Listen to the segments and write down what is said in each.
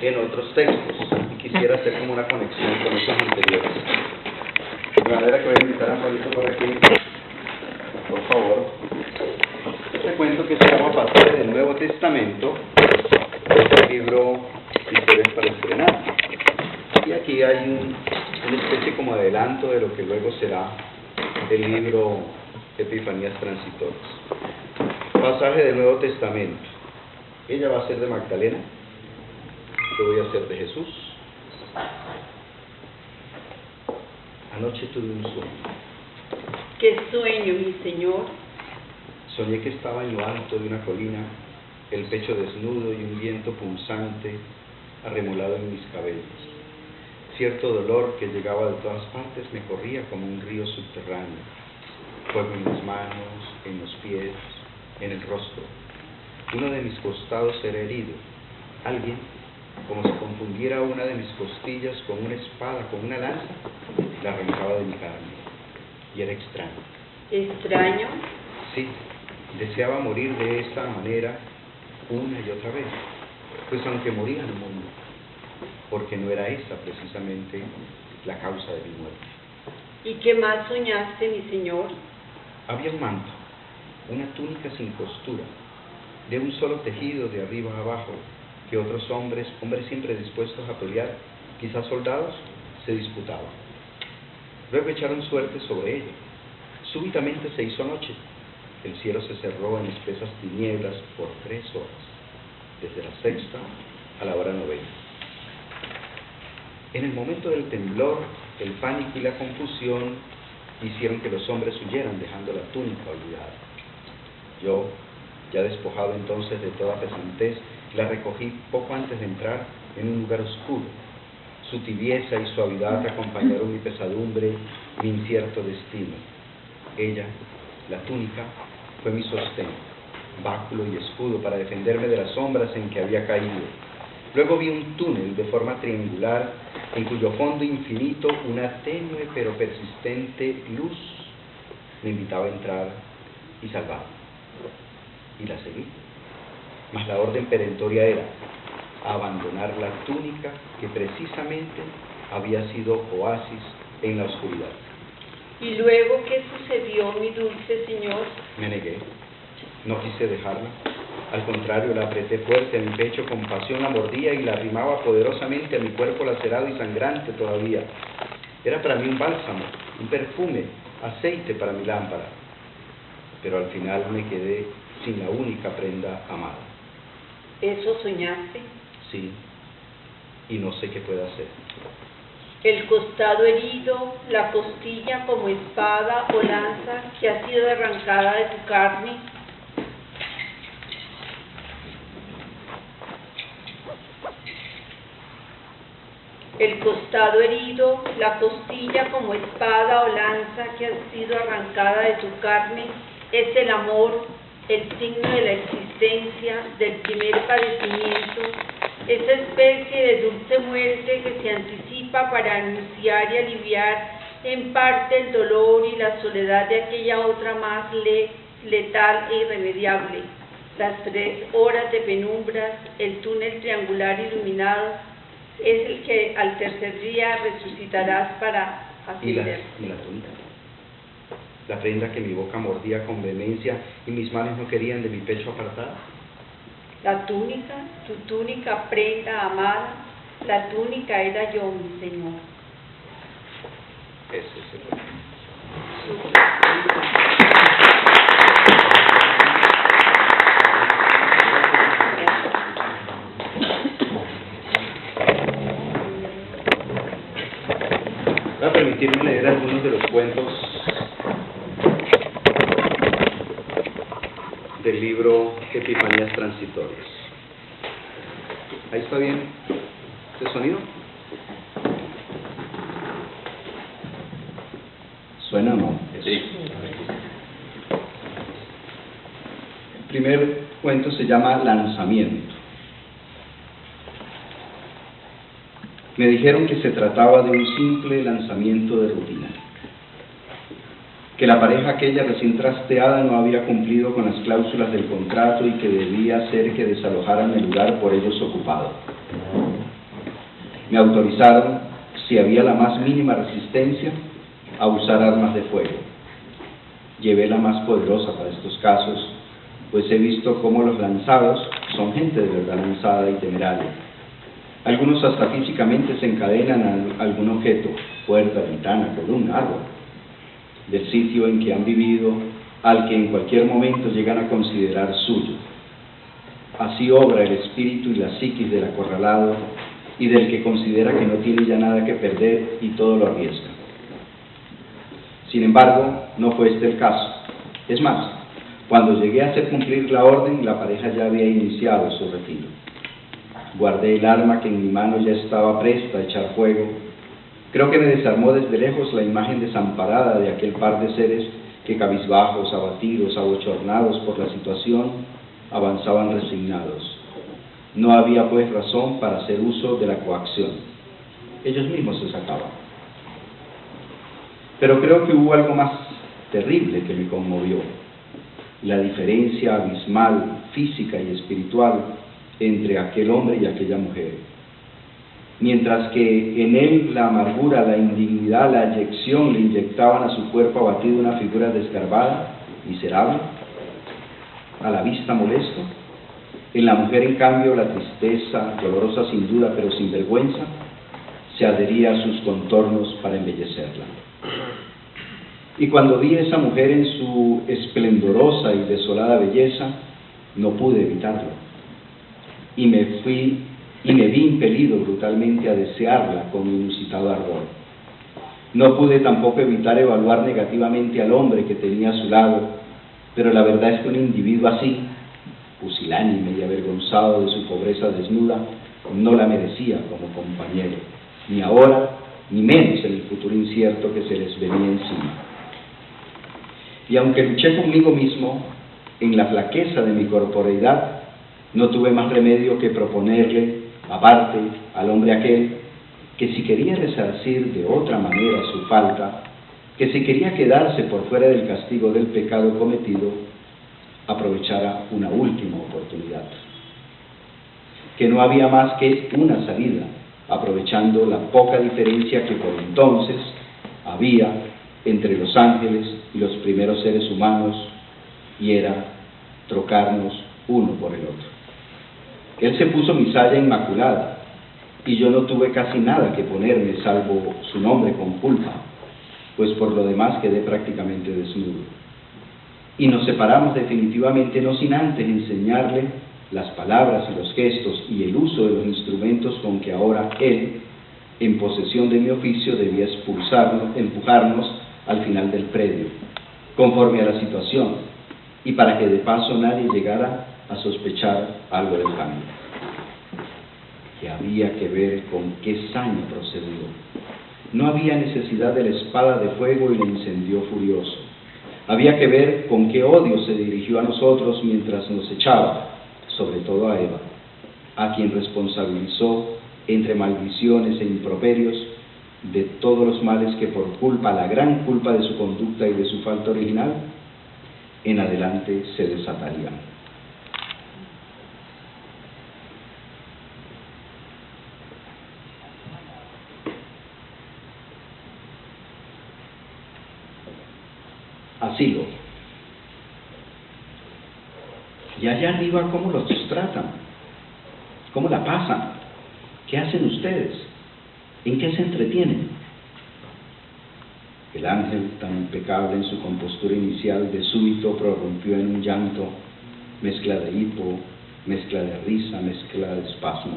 en otros textos y quisiera hacer como una conexión con esos anteriores. De manera que voy a invitar a Juanito por aquí, por favor. Te cuento que estamos a parte del Nuevo Testamento, el libro Historias para Estrenar. Y aquí hay una especie como de adelanto de lo que luego será el libro Epifanías Transitorias. Pasaje del Nuevo Testamento. Ella va a ser de Magdalena, yo voy a ser de Jesús. Anoche tuve un sueño. ¿Qué sueño, mi Señor? Soñé que estaba en lo alto de una colina, el pecho desnudo y un viento punzante arremolado en mis cabellos. Cierto dolor que llegaba de todas partes me corría como un río subterráneo. Fuego en las manos, en los pies, en el rostro. Uno de mis costados era herido. Alguien, como si confundiera una de mis costillas con una espada, con una lanza, la arrancaba de mi carne. Y era extraño. ¿Extraño? Sí, deseaba morir de esta manera una y otra vez, pues aunque moría no moría, porque no era esa precisamente la causa de mi muerte. ¿Y qué más soñaste, mi Señor? Había un manto, una túnica sin costura, de un solo tejido de arriba a abajo, que otros hombres siempre dispuestos a pelear, quizás soldados, se disputaban. Luego echaron suerte sobre ella. Súbitamente se hizo noche. El cielo se cerró en espesas tinieblas por 3 horas, desde la 6ª a la hora 9. En el momento del temblor, el pánico y la confusión hicieron que los hombres huyeran, dejando la túnica olvidada. Yo, ya despojado entonces de toda pesantez, la recogí poco antes de entrar en un lugar oscuro. Su tibieza y suavidad acompañaron mi pesadumbre y mi incierto destino. Ella, la túnica, fue mi sostén, báculo y escudo para defenderme de las sombras en que había caído. Luego vi un túnel de forma triangular, en cuyo fondo infinito una tenue pero persistente luz me invitaba a entrar y salvarme. Y la seguí. Mas la orden perentoria era abandonar la túnica que precisamente había sido oasis en la oscuridad. ¿Y luego qué sucedió, mi dulce Señor? Me negué, no quise dejarla. Al contrario, la apreté fuerte a mi pecho, con pasión la mordía y la arrimaba poderosamente a mi cuerpo lacerado y sangrante todavía. Era para mí un bálsamo, un perfume, aceite para mi lámpara. Pero al final me quedé sin la única prenda amada. ¿Eso soñaste? Sí, y no sé qué puedo hacer. El costado herido, la costilla como espada o lanza que ha sido arrancada de tu carne. El costado herido, la costilla como espada o lanza que ha sido arrancada de tu carne, es el amor, el signo de la existencia, del primer padecimiento, esa especie de dulce muerte que se anticipa para anunciar y aliviar en parte el dolor y la soledad de aquella otra más letal e irremediable. Las 3 horas de penumbras, el túnel triangular iluminado, es el que al tercer día resucitarás para ascender. ¿Y la túnica? La prenda que mi boca mordía con vehemencia y mis manos no querían de mi pecho apartar. La túnica, tu túnica, prenda amada, la túnica era yo, mi Señor. Ese es el problema. Voy a permitirme leer algunos de los cuentos del libro Epifanías Transitorias. ¿Ahí está bien este sonido? ¿Suena o no? Sí. El primer cuento se llama Lanzamiento. Me dijeron que se trataba de un simple lanzamiento de rutina, que la pareja aquella recién trasteada no había cumplido con las cláusulas del contrato y que debía ser que desalojaran el lugar por ellos ocupado. Me autorizaron, si había la más mínima resistencia, a usar armas de fuego. Llevé la más poderosa para estos casos, pues he visto cómo los lanzados son gente de verdad lanzada y temeraria. Algunos hasta físicamente se encadenan a algún objeto, puerta, ventana, columna, árbol, del sitio en que han vivido, al que en cualquier momento llegan a considerar suyo. Así obra el espíritu y la psiquis del acorralado y del que considera que no tiene ya nada que perder y todo lo arriesga. Sin embargo, no fue este el caso. Es más, cuando llegué a hacer cumplir la orden, la pareja ya había iniciado su retiro. Guardé el arma que en mi mano ya estaba presta a echar fuego. Creo que me desarmó desde lejos la imagen desamparada de aquel par de seres que, cabizbajos, abatidos, abochornados por la situación, avanzaban resignados. No había pues razón para hacer uso de la coacción. Ellos mismos se sacaban. Pero creo que hubo algo más terrible que me conmovió: la diferencia abismal, física y espiritual entre aquel hombre y aquella mujer. Mientras que en él la amargura, la indignidad, la eyección le inyectaban a su cuerpo abatido una figura desgarbada, miserable, a la vista molesto, en la mujer en cambio la tristeza, dolorosa sin duda pero sin vergüenza, se adhería a sus contornos para embellecerla. Y cuando vi a esa mujer en su esplendorosa y desolada belleza, no pude evitarlo. Y me vi impelido brutalmente a desearla con inusitado ardor. No pude tampoco evitar evaluar negativamente al hombre que tenía a su lado, pero la verdad es que un individuo así, pusilánime y avergonzado de su pobreza desnuda, no la merecía como compañero, ni ahora, ni menos en el futuro incierto que se les venía encima. Y aunque luché conmigo mismo, en la flaqueza de mi corporeidad, no tuve más remedio que proponerle, aparte, al hombre aquel, que si quería resarcir de otra manera su falta, que si quería quedarse por fuera del castigo del pecado cometido, aprovechara una última oportunidad. Que no había más que una salida, aprovechando la poca diferencia que por entonces había entre los ángeles y los primeros seres humanos, y era trocarnos uno por el otro. Él se puso mi saya inmaculada, y yo no tuve casi nada que ponerme, salvo su nombre con culpa, pues por lo demás quedé prácticamente desnudo. Y nos separamos definitivamente, no sin antes enseñarle las palabras y los gestos y el uso de los instrumentos con que ahora él, en posesión de mi oficio, debía empujarnos al final del predio, conforme a la situación, y para que de paso nadie llegara a sospechar algo del cambio. Que había que ver con qué saña procedió. No había necesidad de la espada de fuego y la incendió furioso. Había que ver con qué odio se dirigió a nosotros mientras nos echaba, sobre todo a Eva, a quien responsabilizó, entre maldiciones e improperios, de todos los males que por culpa, la gran culpa de su conducta y de su falta original, en adelante se desatarían. Asilo. Y allá arriba, ¿cómo los tratan? ¿Cómo la pasan? ¿Qué hacen ustedes? ¿En qué se entretienen? El ángel, tan impecable en su compostura inicial, de súbito prorrumpió en un llanto, mezcla de hipo, mezcla de risa, mezcla de espasmo.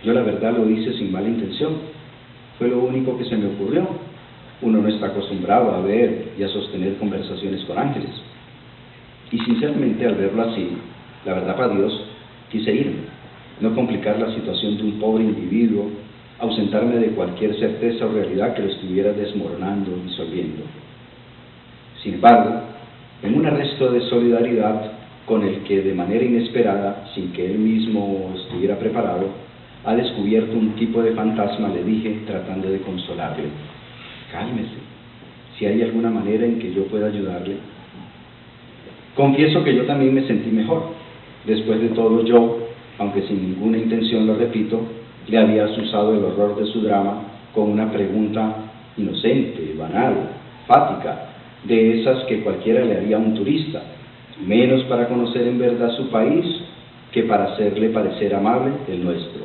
Yo la verdad lo hice sin mala intención, fue lo único que se me ocurrió. Uno no está acostumbrado a ver y a sostener conversaciones con ángeles. Y sinceramente, al verlo así, la verdad para Dios, quise irme, no complicar la situación de un pobre individuo, ausentarme de cualquier certeza o realidad que lo estuviera desmoronando y disolviendo. Sin embargo, en un arresto de solidaridad con el que de manera inesperada, sin que él mismo estuviera preparado, ha descubierto un tipo de fantasma, le dije, tratando de consolarle: cálmese, si hay alguna manera en que yo pueda ayudarle. Confieso que yo también me sentí mejor. Después de todo yo, aunque sin ninguna intención lo repito, le había azuzado el horror de su drama con una pregunta inocente, banal, fática, de esas que cualquiera le haría a un turista, menos para conocer en verdad su país que para hacerle parecer amable el nuestro.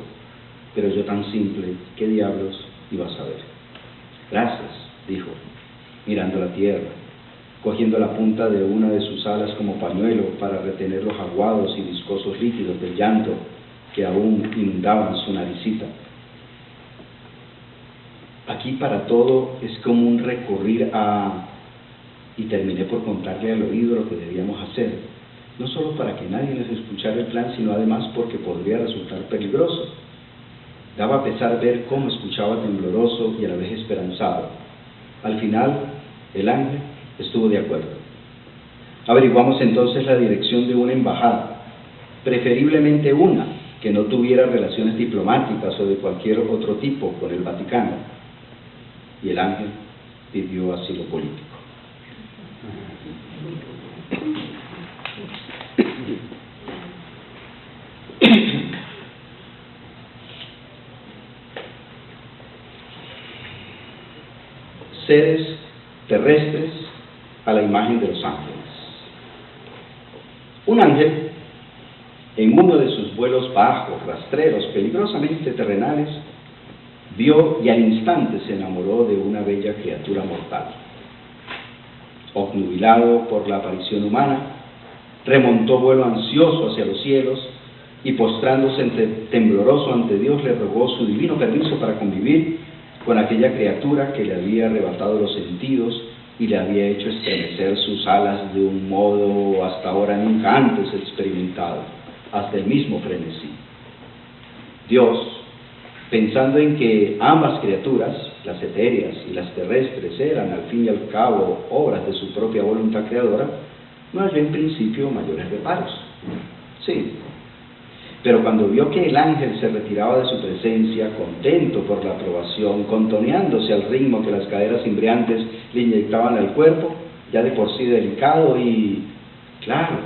Pero yo tan simple, ¿qué diablos iba a saber? Gracias, dijo, mirando la tierra, cogiendo la punta de una de sus alas como pañuelo para retener los aguados y viscosos líquidos del llanto que aún inundaban su naricita. Aquí para todo es como un recurrir a... Y terminé por contarle al oído lo que debíamos hacer, no solo para que nadie nos escuchara el plan, sino además porque podría resultar peligroso. Daba pesar ver cómo escuchaba tembloroso y a la vez esperanzado. Al final, el ángel estuvo de acuerdo. Averiguamos entonces la dirección de una embajada, preferiblemente una que no tuviera relaciones diplomáticas o de cualquier otro tipo con el Vaticano. Y el ángel pidió asilo político. Seres terrestres a la imagen de los ángeles. Un ángel, en uno de sus vuelos bajos, rastreros, peligrosamente terrenales, vio y al instante se enamoró de una bella criatura mortal. Obnubilado por la aparición humana, remontó vuelo ansioso hacia los cielos y postrándose tembloroso ante Dios le rogó su divino permiso para convivir con aquella criatura que le había arrebatado los sentidos y le había hecho estremecer sus alas de un modo hasta ahora nunca antes experimentado, hasta el mismo frenesí. Dios, pensando en que ambas criaturas, las etéreas y las terrestres, eran al fin y al cabo obras de su propia voluntad creadora, no halló en principio mayores reparos. Sí, pero cuando vio que el ángel se retiraba de su presencia, contento por la aprobación, contoneándose al ritmo que las caderas cimbreantes le inyectaban al cuerpo, ya de por sí delicado, y, claro,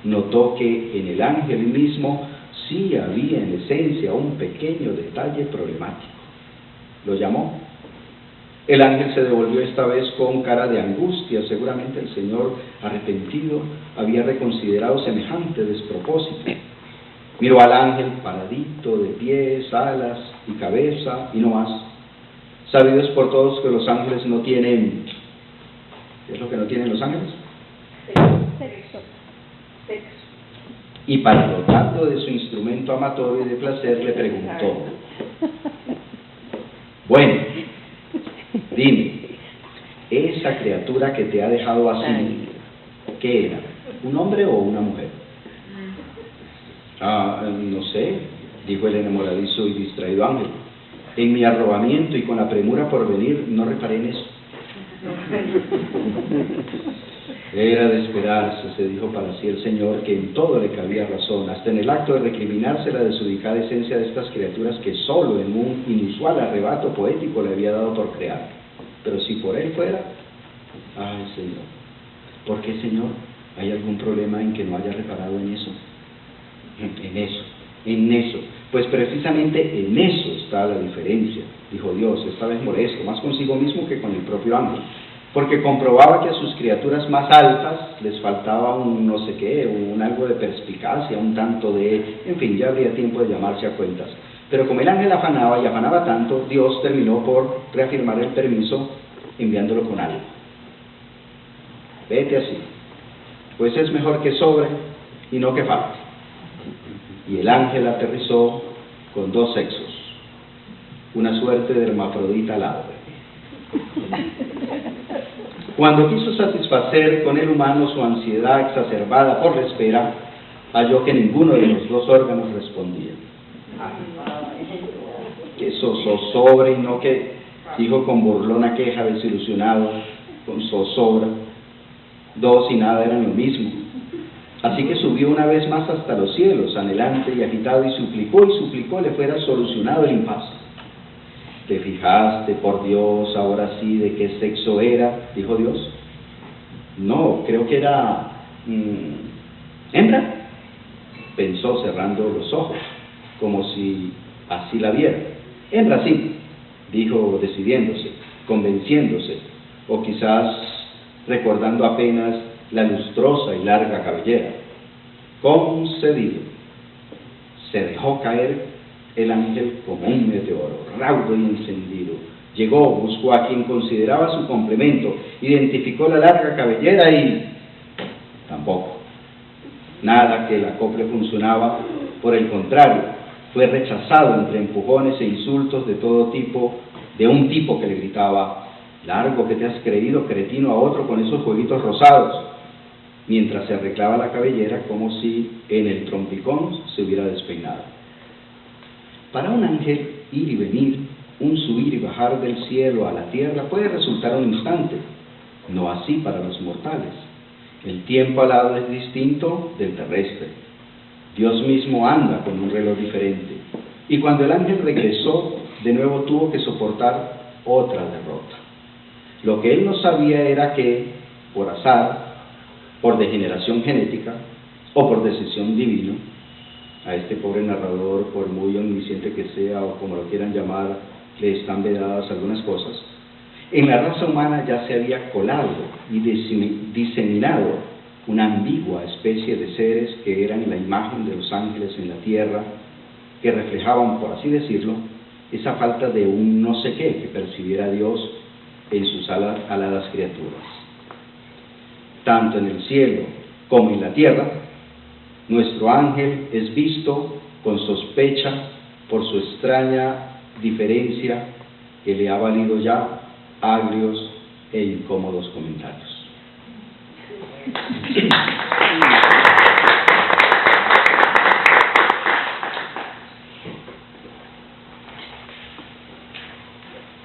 notó que en el ángel mismo sí había en esencia un pequeño detalle problemático. Lo llamó. El ángel se devolvió esta vez con cara de angustia. Seguramente el Señor, arrepentido, había reconsiderado semejante despropósito. Miró al ángel paradito, de pies, alas y cabeza, y no más. Sabido es por todos que los ángeles no tienen... ¿Qué es lo que no tienen los ángeles? Sexo. Y para dotarlo de su instrumento amatorio y de placer, le preguntó: bueno, dime, esa criatura que te ha dejado así, ¿qué era? ¿Un hombre o una mujer? No sé, dijo el enamoradizo y distraído ángel. En mi arrobamiento y con la premura por venir, no reparé en eso. Era de esperarse, se dijo para sí el Señor, que en todo le cabía razón, hasta en el acto de recriminarse la desubicada esencia de estas criaturas que solo en un inusual arrebato poético le había dado por crear. Pero si por él fuera, ay Señor, ¿por qué, Señor? ¿Hay algún problema en que no haya reparado en eso? En eso, pues precisamente en eso está la diferencia, dijo Dios, esta vez molesto, más consigo mismo que con el propio ángel, porque comprobaba que a sus criaturas más altas les faltaba un no sé qué, un algo de perspicacia, un tanto de, en fin, ya habría tiempo de llamarse a cuentas. Pero como el ángel afanaba y afanaba tanto, Dios terminó por reafirmar el permiso enviándolo con algo. Vete así, pues es mejor que sobre y no que falte. Y el ángel aterrizó con dos sexos, una suerte de hermafrodita alado. Cuando quiso satisfacer con el humano su ansiedad exacerbada por la espera, halló que ninguno de los dos órganos respondía. Que zozobra y no que, dijo con burlona queja desilusionado, con zozobra, dos y nada eran lo mismo. Así que subió una vez más hasta los cielos, anhelante y agitado, y suplicó le fuera solucionado el impasse. ¿Te fijaste, por Dios, ahora sí, de qué sexo era? Dijo Dios. No, creo que era... hembra. Pensó cerrando los ojos, como si así la viera. Hembra sí, dijo decidiéndose, convenciéndose, o quizás recordando apenas la lustrosa y larga cabellera. Concedido. Se dejó caer el ángel como un meteoro, raudo y encendido. Llegó, buscó a quien consideraba su complemento, identificó la larga cabellera y tampoco. Nada que el acople funcionaba, por el contrario, fue rechazado entre empujones e insultos de todo tipo, de un tipo que le gritaba: largo que te has creído, cretino, a otro con esos jueguitos rosados, mientras se arreglaba la cabellera como si en el trompicón se hubiera despeinado. Para un ángel, ir y venir, un subir y bajar del cielo a la tierra puede resultar un instante, no así para los mortales. El tiempo alado es distinto del terrestre. Dios mismo anda con un reloj diferente. Y cuando el ángel regresó, de nuevo tuvo que soportar otra derrota. Lo que él no sabía era que, por azar, por degeneración genética o por decisión divina, a este pobre narrador, por muy omnisciente que sea o como lo quieran llamar, le están vedadas algunas cosas, en la raza humana ya se había colado y diseminado una ambigua especie de seres que eran la imagen de los ángeles en la tierra, que reflejaban, por así decirlo, esa falta de un no sé qué que percibiera Dios en sus aladas criaturas. Tanto en el cielo como en la tierra, nuestro ángel es visto con sospecha por su extraña diferencia que le ha valido ya agrios e incómodos comentarios.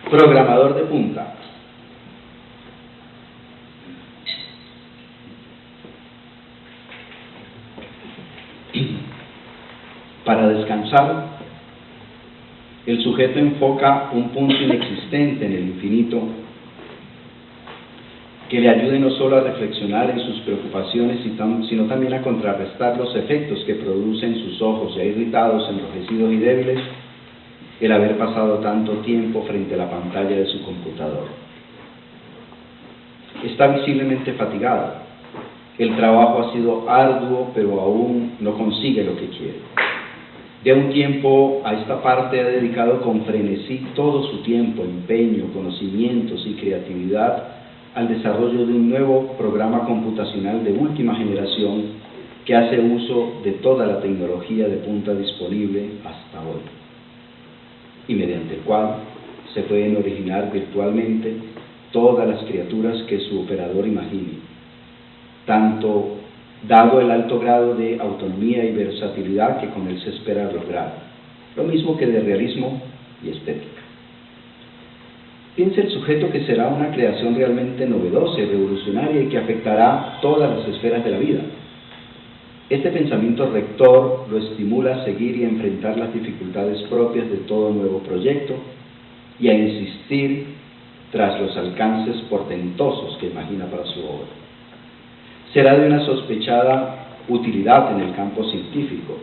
Programador de punta. Para descansar, el sujeto enfoca un punto inexistente en el infinito que le ayude no solo a reflexionar en sus preocupaciones, sino también a contrarrestar los efectos que produce en sus ojos ya irritados, enrojecidos y débiles el haber pasado tanto tiempo frente a la pantalla de su computador. Está visiblemente fatigado. El trabajo ha sido arduo, pero aún no consigue lo que quiere. De un tiempo a esta parte ha dedicado con frenesí todo su tiempo, empeño, conocimientos y creatividad al desarrollo de un nuevo programa computacional de última generación que hace uso de toda la tecnología de punta disponible hasta hoy, y mediante el cual se pueden originar virtualmente todas las criaturas que su operador imagine, tanto dado el alto grado de autonomía y versatilidad que con él se espera lograr, lo mismo que de realismo y estética. Piensa el sujeto que será una creación realmente novedosa y revolucionaria y que afectará todas las esferas de la vida. Este pensamiento rector lo estimula a seguir y a enfrentar las dificultades propias de todo nuevo proyecto y a insistir tras los alcances portentosos que imagina para su obra. Será de una sospechada utilidad en el campo científico,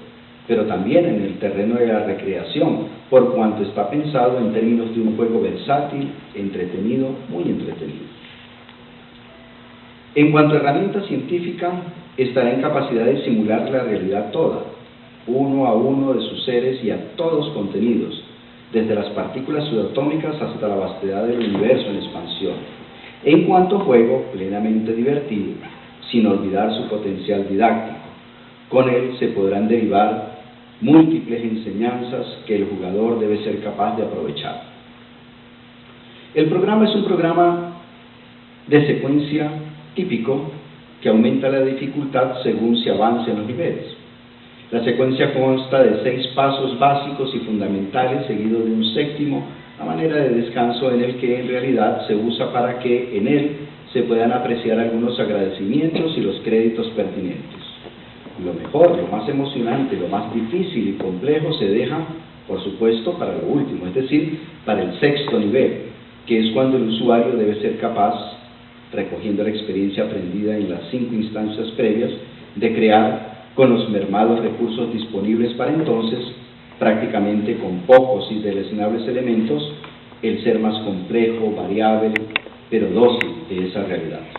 pero también en el terreno de la recreación, por cuanto está pensado en términos de un juego versátil, entretenido, muy entretenido. En cuanto a herramienta científica, estará en capacidad de simular la realidad toda, uno a uno de sus seres y a todos contenidos, desde las partículas subatómicas hasta la vastedad del universo en expansión. En cuanto a juego, plenamente divertido, sin olvidar su potencial didáctico. Con él se podrán derivar múltiples enseñanzas que el jugador debe ser capaz de aprovechar. El programa es un programa de secuencia típico que aumenta la dificultad según se avance en los niveles. La secuencia consta de 6 pasos básicos y fundamentales seguidos de un séptimo a manera de descanso en el que en realidad se usa para que en él se puedan apreciar algunos agradecimientos y los créditos pertinentes. Lo mejor, lo más emocionante, lo más difícil y complejo se deja, por supuesto, para lo último, es decir, para el 6º nivel, que es cuando el usuario debe ser capaz, recogiendo la experiencia aprendida en las 5 instancias previas, de crear con los mermados recursos disponibles para entonces prácticamente con pocos y deleznables elementos, el ser más complejo, variable, pero dócil de esa realidad.